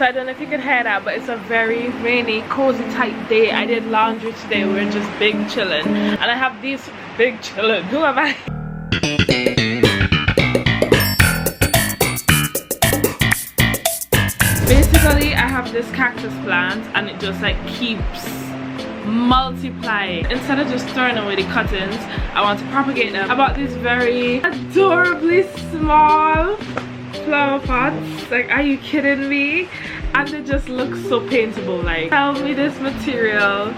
So I don't know if you can hear that, but it's a very rainy, cozy type day. I did laundry today. We were just big chilling, and I have these big chilling. Who am I? Basically, I have this cactus plant, and it just like keeps multiplying. Instead of just throwing away the cuttings, I want to propagate them. I bought these very adorably small flower pots. Like, are you kidding me? And they just look so paintable. Like, tell me this material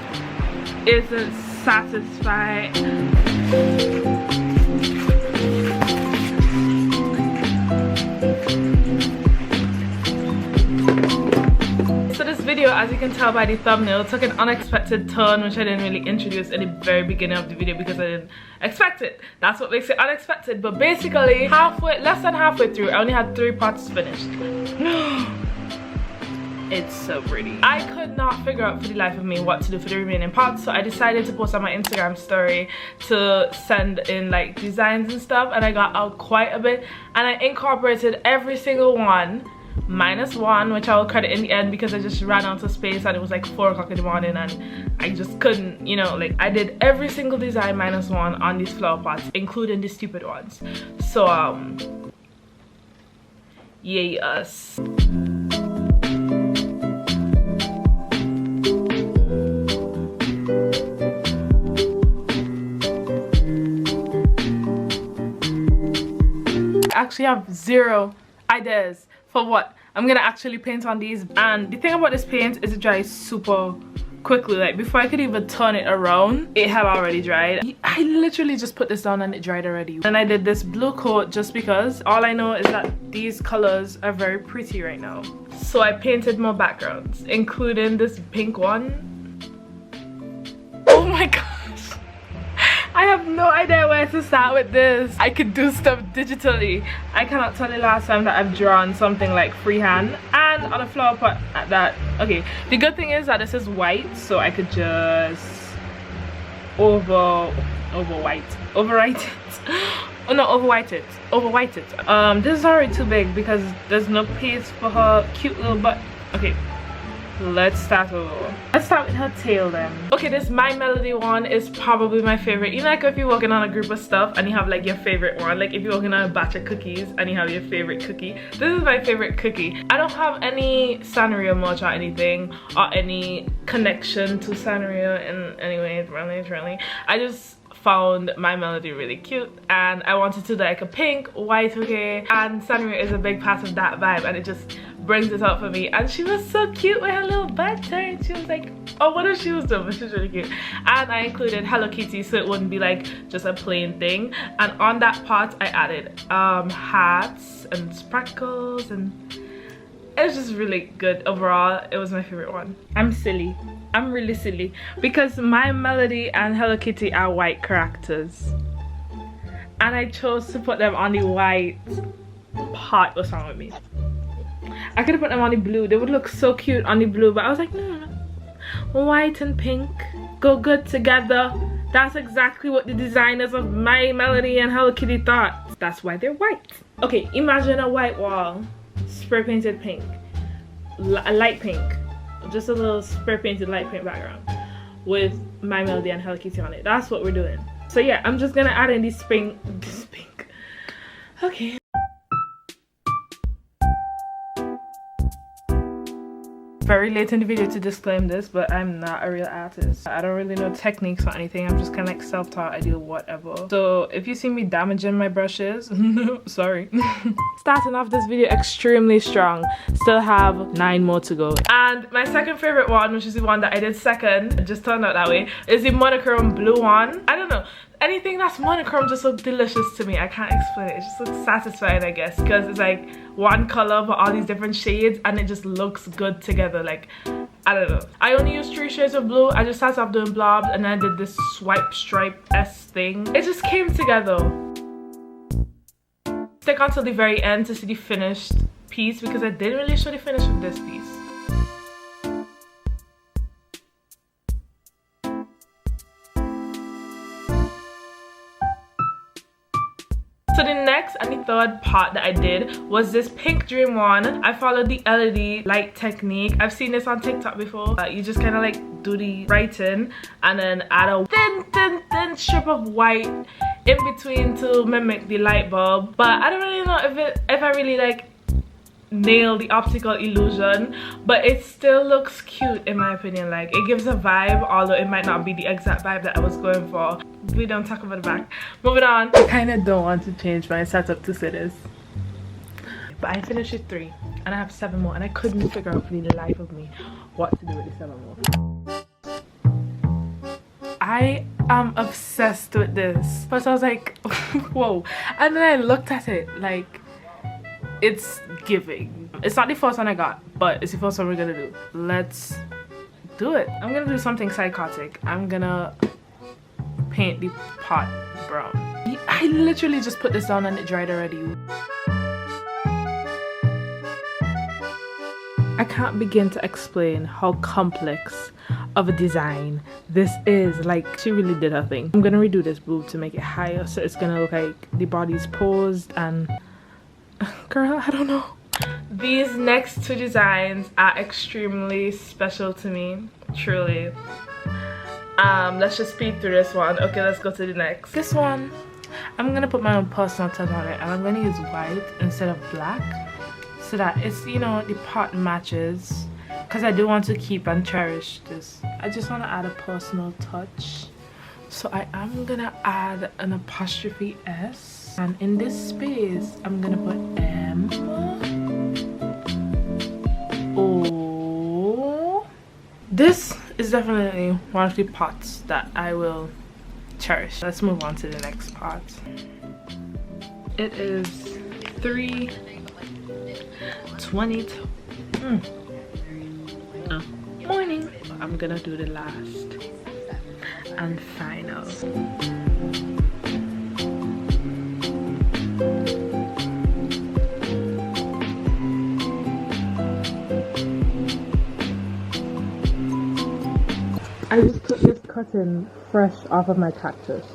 isn't satisfied. So this video, as you can tell by the thumbnail, took an unexpected turn, which I didn't really introduce in the very beginning of the video because I didn't expect it. That's what makes it unexpected. But basically, less than halfway through, I only had 3 pots finished. It's so pretty. I could not figure out for the life of me what to do for the remaining pots, so I decided to post on my Instagram story to send in like designs and stuff, and I got out quite a bit, and I incorporated every single one minus one, which I will credit in the end because I just ran out of space and it was like 4 o'clock in the morning and I just couldn't, you know, like I did every single design minus one on these flower pots, including the stupid ones. So yes. I actually have 0 ideas for what I'm gonna actually paint on these, and the thing about this paint is it dries super quickly. Like, before I could even turn it around, it had already dried. I literally just put this down and it dried already. And I did this blue coat just because all I know is that these colors are very pretty right now. So I painted more backgrounds, including this pink one. Oh my god, I have no idea where to start with this. I could do stuff digitally. I cannot tell the last time that I've drawn something like freehand, and on a flower pot at that. Okay, the good thing is that this is white, so I could just overwrite it. Oh no, overwrite it. This is already too big because there's no place for her cute little butt. Okay, let's start over. Let's start with her tail then. Okay, this My Melody one is probably my favorite. You know, like if you're working on a group of stuff and you have like your favorite one, like if you're working on a batch of cookies and you have your favorite cookie, this is my favorite cookie. I don't have any Sanrio much or anything, or any connection to Sanrio in any way, really. I just found My Melody really cute, and I wanted to do like a pink, white, okay, and Sanrio is a big part of that vibe, and it just brings it up for me. And she was so cute with her little butt turn. She was like, oh, what if she was doing? But she was really cute. And I included Hello Kitty so it wouldn't be like just a plain thing. And on that pot I added hats and sparkles, and it was just really good. Overall, it was my favorite one. I'm silly. I'm really silly because My Melody and Hello Kitty are white characters, and I chose to put them on the white pot. What's wrong with me? I could have put them on the blue. They would look so cute on the blue, but I was like, no. White and pink go good together. That's exactly what the designers of My Melody and Hello Kitty thought. That's why they're white. Okay, imagine a white wall, spray painted pink, a light pink, just a little spray painted light pink background with My Melody and Hello Kitty on it. That's what we're doing. So yeah, I'm just gonna add in this pink. Okay. Very late in the video to disclaim this, but I'm not a real artist. I don't really know techniques or anything. I'm just kind of like self-taught. I do whatever. So if you see me damaging my brushes, no, sorry. Starting off this video extremely strong. Still have 9 more to go. And my second favorite one, which is the one that I did second, it just turned out that way, is the monochrome blue one. I don't know. Anything that's monochrome just looks delicious to me. I can't explain it. It just looks satisfying, I guess, because it's like one color but all these different shades, and it just looks good together. Like, I don't know. I only used 3 shades of blue. I just started off doing blobs, and then I did this swipe stripe S thing. It just came together. Stick until the very end to see the finished piece, because I didn't really show the finish of this piece. So the next next and the third part that I did was this pink dream one. I followed the LED light technique. I've seen this on TikTok before. You just kind of like do the writing and then add a thin strip of white in between to mimic the light bulb. But I don't really know if I really like nail the optical illusion, but it still looks cute in my opinion. Like, it gives a vibe, although it might not be the exact vibe that I was going for. We don't talk about the back. Moving on. I kind of don't want to change my setup to say this, but I finished with 3 and I have 7 more, and I couldn't figure out for the life of me what to do with the 7 more. I am obsessed with this. First I was like whoa, and then I looked at it like, it's giving. It's not the first one I got, but it's the first one we're gonna do. Let's do it. I'm gonna do something psychotic. I'm gonna paint the pot brown. I literally just put this down and it dried already. I can't begin to explain how complex of a design this is. Like, she really did her thing. I'm gonna redo this boob to make it higher, so it's gonna look like the body's posed and girl, I don't know. These next 2 designs are extremely special to me, truly. Let's just speed through this one. Okay, let's go to the next. This one, I'm gonna put my own personal touch on it, and I'm gonna use white instead of black so that it's, you know, the pot matches, because I do want to keep and cherish this. I just want to add a personal touch, so I am gonna add an apostrophe S. And in this space, I'm gonna put M. O. This is definitely one of the pots that I will cherish. Let's move on to the next pot. It is 3:22. Morning. I'm gonna do the last and final. I just took this cutting fresh off of my cactus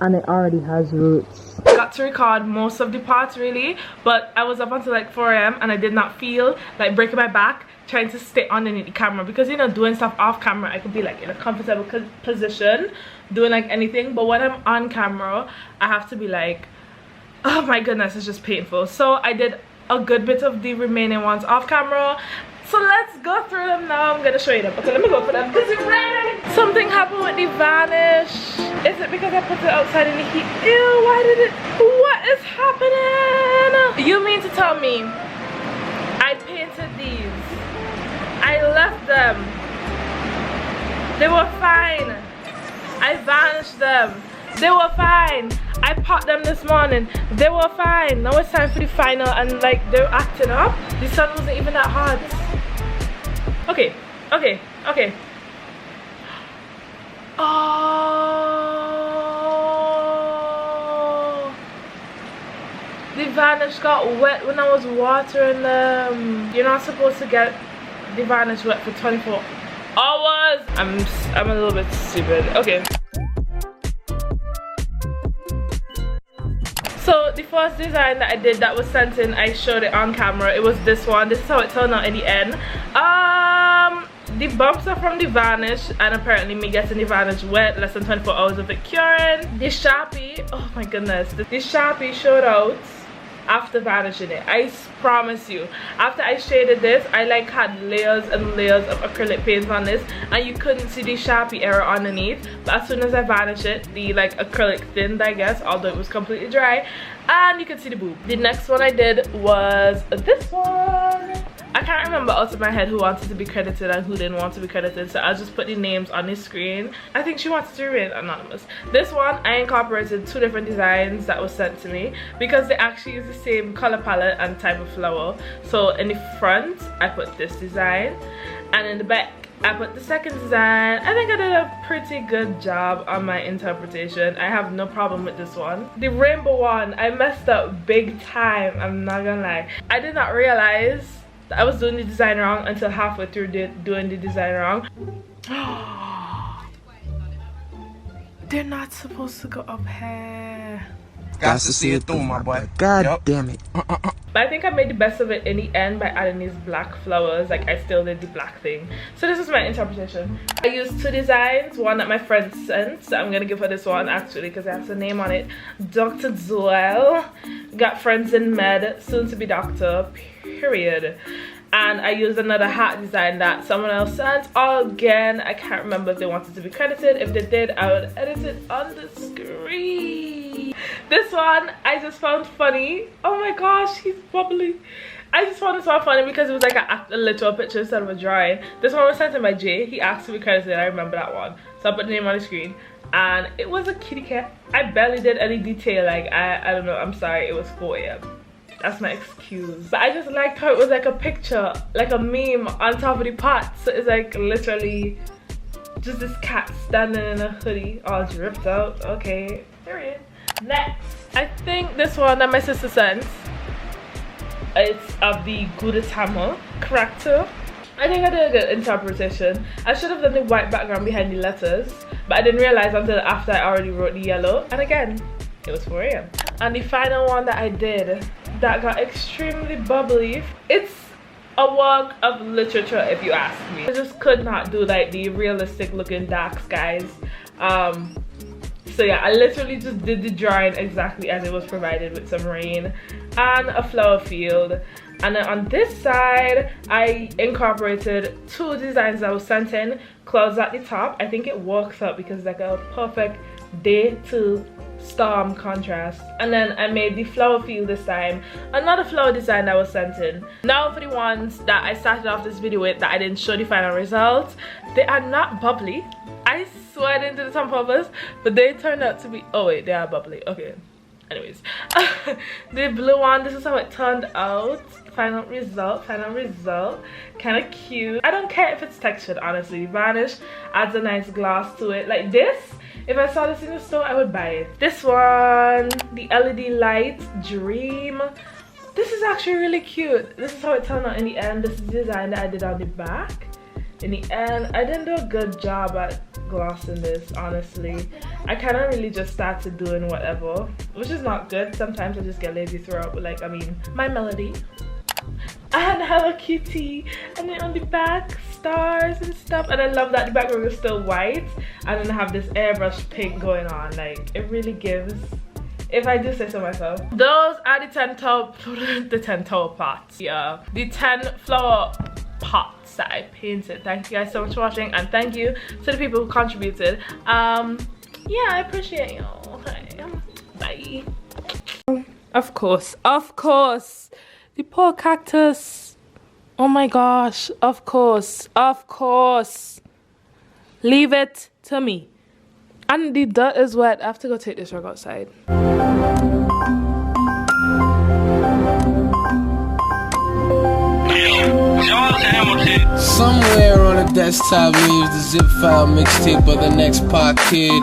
and it already has roots. I got to record most of the parts really, but I was up until like 4 AM and I did not feel like breaking my back trying to stay underneath the camera, because you know, doing stuff off camera I could be like in a comfortable position doing like anything, but when I'm on camera I have to be like, oh my goodness, it's just painful. So I did a good bit of the remaining ones off camera. So let's go through them now. I'm gonna show you them. Okay, let me go for them. This is raining. Something happened with the varnish. Is it because I put it outside in the heat? Ew, why did it? What is happening? You mean to tell me I painted these? I left them. They were fine. I varnished them. They were fine. I popped them this morning. They were fine. Now it's time for the final and like they're acting up. The sun wasn't even that hot. Okay. Oh, the varnish got wet when I was watering them. You're not supposed to get the varnish wet for 24 hours. I'm a little bit stupid. Okay. So the first design that I did that was sent in, I showed it on camera. It was this one. This is how it turned out in the end. The bumps are from the varnish, and apparently me getting the varnish wet, less than 24 hours of it curing. The Sharpie, oh my goodness, the Sharpie showed out after varnishing it. I promise you, after I shaded this, I like had layers and layers of acrylic paint on this, and you couldn't see the Sharpie error underneath. But as soon as I varnished it, the like acrylic thinned, I guess, although it was completely dry, and you could see the boob. The next one I did was this one. I can't remember out of my head who wanted to be credited and who didn't want to be credited, so I'll just put the names on the screen. I think she wanted to remain anonymous. This one, I incorporated 2 different designs that was sent to me because they actually use the same color palette and type of flower. So in the front, I put this design, and in the back, I put the second design. I think I did a pretty good job on my interpretation. I have no problem with this one. The rainbow one, I messed up big time, I'm not gonna lie. I did not realize I was doing the design wrong until halfway through doing the design wrong. They're not supposed to go up here. Got to see it through, my boy. God damn it. But I think I made the best of it in the end by adding these black flowers. Like, I still did the black thing. So this is my interpretation. I used 2 designs, one that my friend sent, so I'm gonna give her this one actually because it has a name on it. Dr. Zoel. Got friends in med, soon to be doctor, period. And I used another hat design that someone else sent. Again, I can't remember if they wanted to be credited. If they did, I would edit it on the screen. This one I just found funny. Oh my gosh, he's bubbly. I just found this one funny because it was like a literal picture instead of a drawing. This one was sent in by Jay. He asked to be credited. I remember that one. So I put the name on the screen. And it was a kitty cat. I barely did any detail. Like, I don't know. I'm sorry. It was 4 AM. That's my excuse. But I just liked how it was like a picture, like a meme on top of the pot. So it's like literally just this cat standing in a hoodie all dripped out. Okay, period. Next, I think this one that my sister sent, it's of the Gudetama character. I think I did a good interpretation. I should have done the white background behind the letters, but I didn't realize until after I already wrote the yellow. And again, it was 4 AM. And the final one that I did that got extremely bubbly, it's a work of literature if you ask me. I just could not do like the realistic looking dark skies. So yeah, I literally just did the drawing exactly as it was provided with some rain and a flower field. And then on this side, I incorporated 2 designs that was sent in, clouds at the top. I think it works out because it's like a perfect day to storm contrast. And then I made the flower field this time, another flower design that was sent in. Now for the ones that I started off this video with that I didn't show the final results, they are not bubbly. I swear I didn't do this on purpose, but they turned out to be, oh wait, they are bubbly. Okay, anyways. The blue one, this is how it turned out. Final result, kind of cute. I don't care if it's textured, honestly. Varnish adds a nice gloss to it. Like this, if I saw this in the store, I would buy it. This one, the LED light dream, this is actually really cute. This is how it turned out in the end. This is the design that I did on the back. In the end, I didn't do a good job at glossing this, honestly. I kind of really just started doing whatever, which is not good. Sometimes I just get lazy throughout, but like, I mean, my melody. And Hello Kitty, and then on the back, stars and stuff. And I love that the background is still white, and then I have this airbrush pink going on. Like, it really gives, if I do say so myself. Those are the 10 towel pots. Yeah, the 10 flower pots that I painted. Thank you guys so much for watching, and thank you to the people who contributed. Yeah, I appreciate you. Okay, bye. Of course, the poor cactus. Oh my gosh, of course. Leave it to me. And the dirt is wet. I have to go take this rug outside. Somewhere on a desktop leaves the zip file mixtape of the next Pac kid.